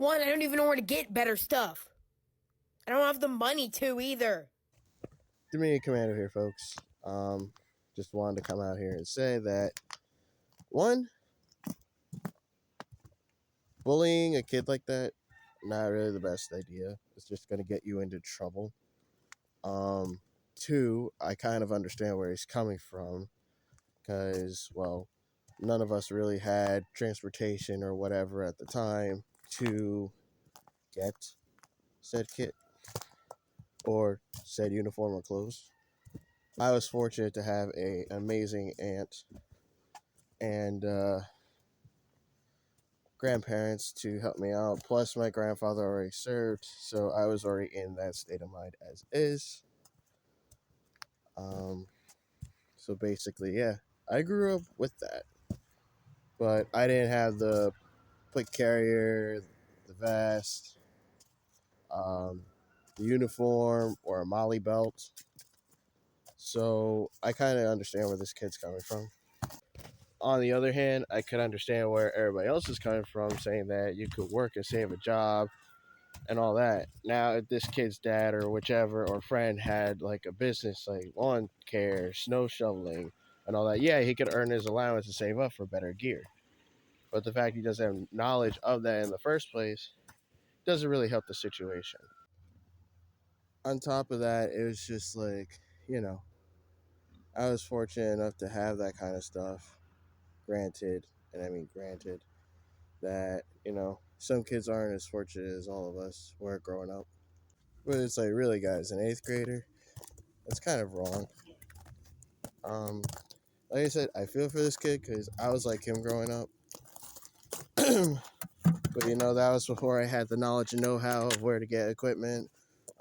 One, I don't even know where to get better stuff. I don't have the money to either. Dominion Commando here, folks. Just wanted to come out here and say that one, bullying a kid like that, not really the best idea. It's just gonna get you into trouble. Two, I kind of understand where he's coming from, because well, none of us really had transportation or whatever at the time to get said kit or said uniform or clothes. I was fortunate to have an amazing aunt and grandparents to help me out. Plus, my grandfather already served, so I was already in that state of mind as is. Um, so basically, yeah, I grew up with that, but I didn't have the quick carrier, the vest, the uniform, or a molly belt. So I kind of understand where this kid's coming from. On the other hand, I could understand where everybody else is coming from, saying that you could work and save a job and all that. Now, if this kid's dad or whichever or friend had like a business like lawn care, snow shoveling, and all that, yeah, he could earn his allowance and save up for better gear. But the fact he doesn't have knowledge of that in the first place doesn't really help the situation. On top of that, it was just like, you know, I was fortunate enough to have that kind of stuff. Granted, and I mean granted, that, some kids aren't as fortunate as all of us were growing up. But it's like, really, guys, an eighth grader? That's kind of wrong. Um, like I said, I feel for this kid because I was like him growing up. But that was before I had the knowledge and know-how of where to get equipment,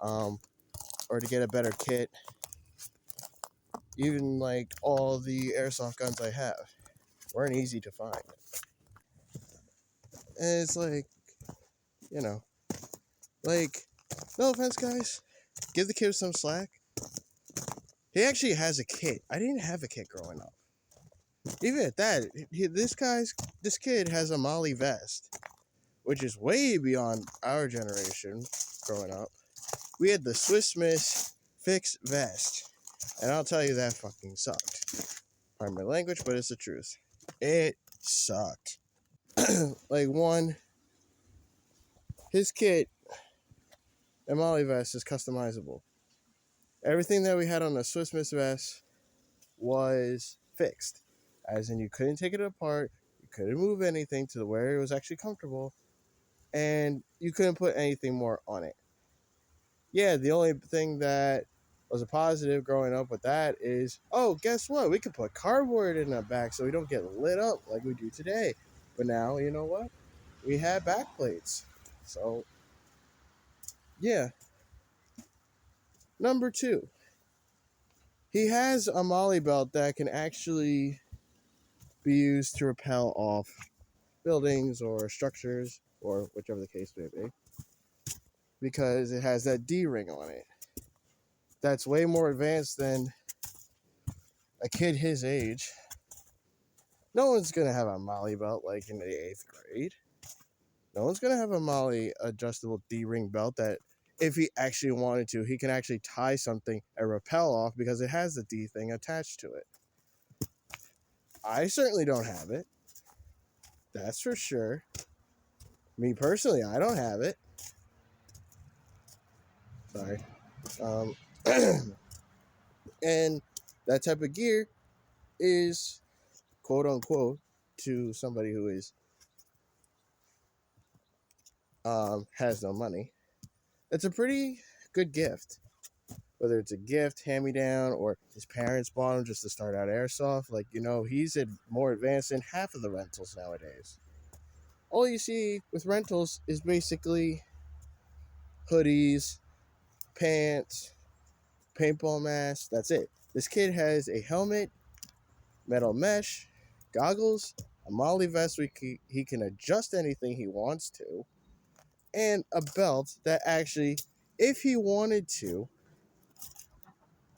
um, or to get a better kit. Even like all the airsoft guns I have weren't easy to find. And it's like, you know, like, no offense, guys, give the kid some slack. He actually has a kit. I didn't have a kit growing up. Even at that, this kid has a Molly vest, which is way beyond our generation growing up. We had the Swiss Miss fixed vest, and I'll tell you that fucking sucked. Pardon my language, but it's the truth. It sucked. Like, one, his kit and Molly vest is customizable. Everything that we had on the Swiss Miss vest was fixed, as in you couldn't take it apart, you couldn't move anything to where it was actually comfortable, and you couldn't put anything more on it. Yeah, the only thing that was a positive growing up with that is, oh, guess what? We could put cardboard in the back so we don't get lit up like we do today. But now, you know what? We have back plates. So, yeah. Number two, he has a molly belt that can actually be used to repel off buildings or structures or whichever the case may be, because it has that D ring on it. That's way more advanced than a kid his age. No one's going to have a molly belt like in the 8th grade. No one's going to have a molly adjustable D-ring belt that if he actually wanted to, he can actually tie something and rappel off because it has the D thing attached to it. I certainly don't have it. That's for sure. Me personally, I don't have it. Sorry. And that type of gear is, quote unquote, to somebody who is has no money, it's a pretty good gift. Whether it's a gift, hand me down, or his parents bought him just to start out airsoft, like, he's more advanced than half of the rentals nowadays. All you see with rentals is basically hoodies, pants, paintball masks. That's it. This kid has a helmet, metal mesh, goggles, a molly vest where he can adjust anything he wants to, and a belt that actually, if he wanted to,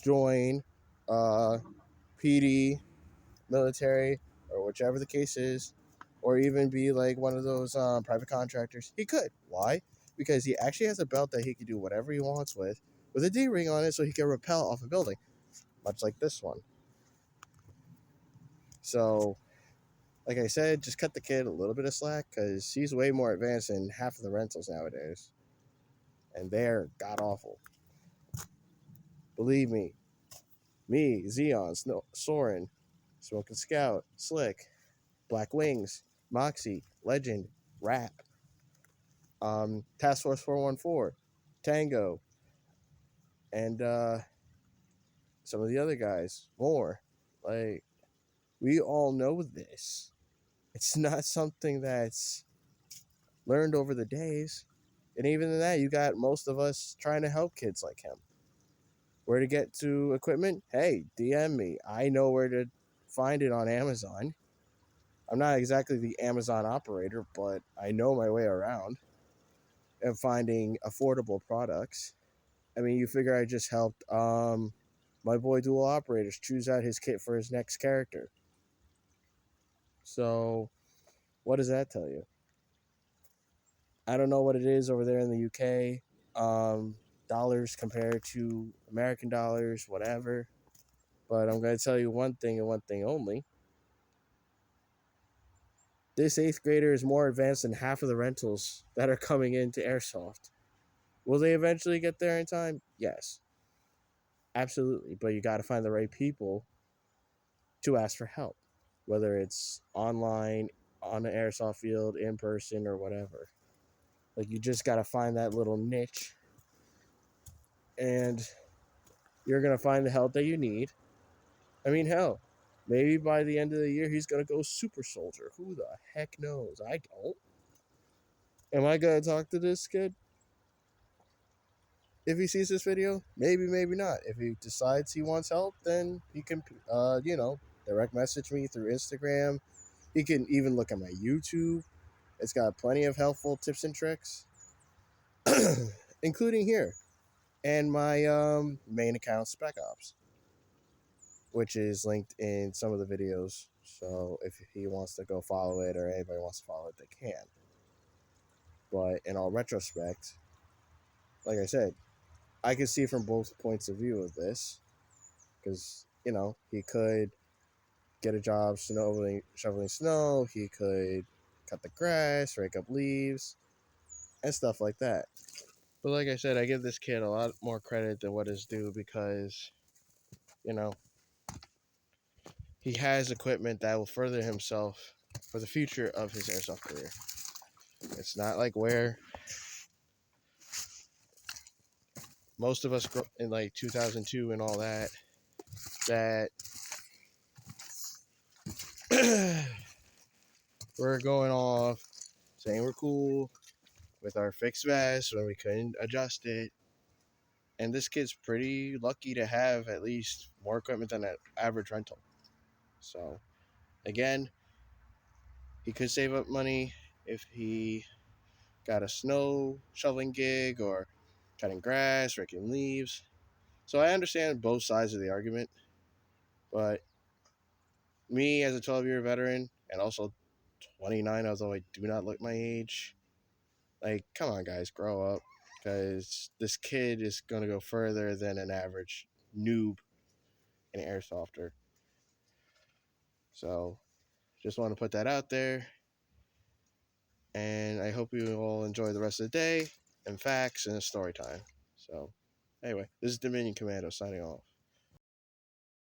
join PD, military, or whichever the case is, or even be like one of those private contractors. He could. Why? Because he actually has a belt that he can do whatever he wants with a D-ring on it, so he can rappel off a building, much like this one. So, like I said, just cut the kid a little bit of slack because he's way more advanced than half of the rentals nowadays, and they're god awful. Believe me, Xeon, Soren, Smoking Scout, Slick, Black Wings, Moxie, Legend, Rap, Task Force 414, Tango, and some of the other guys more. Like, we all know this. It's not something that's learned over the days. And even in that, you got most of us trying to help kids like him. Where to get to equipment? Hey, DM me. I know where to find it on Amazon. I'm not exactly the Amazon operator, but I know my way around and finding affordable products. I mean, you figure I just helped my boy Dual Operators choose out his kit for his next character. So, what does that tell you? I don't know what it is over there in the UK. Dollars compared to American dollars, whatever. But I'm going to tell you one thing and one thing only. This 8th grader is more advanced than half of the rentals that are coming into Airsoft. Will they eventually get there in time? Yes. Absolutely. But you got to find the right people to ask for help. Whether it's online, on an airsoft field, in person, or whatever. Like, you just got to find that little niche. And you're going to find the help that you need. I mean, hell, maybe by the end of the year, he's going to go super soldier. Who the heck knows? I don't. Am I going to talk to this kid? If he sees this video, maybe, maybe not. If he decides he wants help, then he can, direct message me through Instagram. He can even look at my YouTube. It's got plenty of helpful tips and tricks, including here, and my main account, Spec Ops, which is linked in some of the videos. So if he wants to go follow it or anybody wants to follow it, they can. But in all retrospect, like I said, I can see from both points of view of this because, he could get a job shoveling snow. He could cut the grass, rake up leaves, and stuff like that. But like I said, I give this kid a lot more credit than what is due because, he has equipment that will further himself for the future of his airsoft career. It's not like where most of us in like 2002 and all that we're going off saying we're cool with our fixed vest when we couldn't adjust it. And this kid's pretty lucky to have at least more equipment than an average rental. So, again, he could save up money if he got a snow shoveling gig or cutting grass, raking leaves. So I understand both sides of the argument. But me as a 12-year veteran and also 29, although I do not look my age, like, come on, guys, grow up. Because this kid is going to go further than an average noob in airsofter. So, just want to put that out there. And I hope you all enjoy the rest of the day and facts and story time. So, anyway, this is Dominion Commando signing off.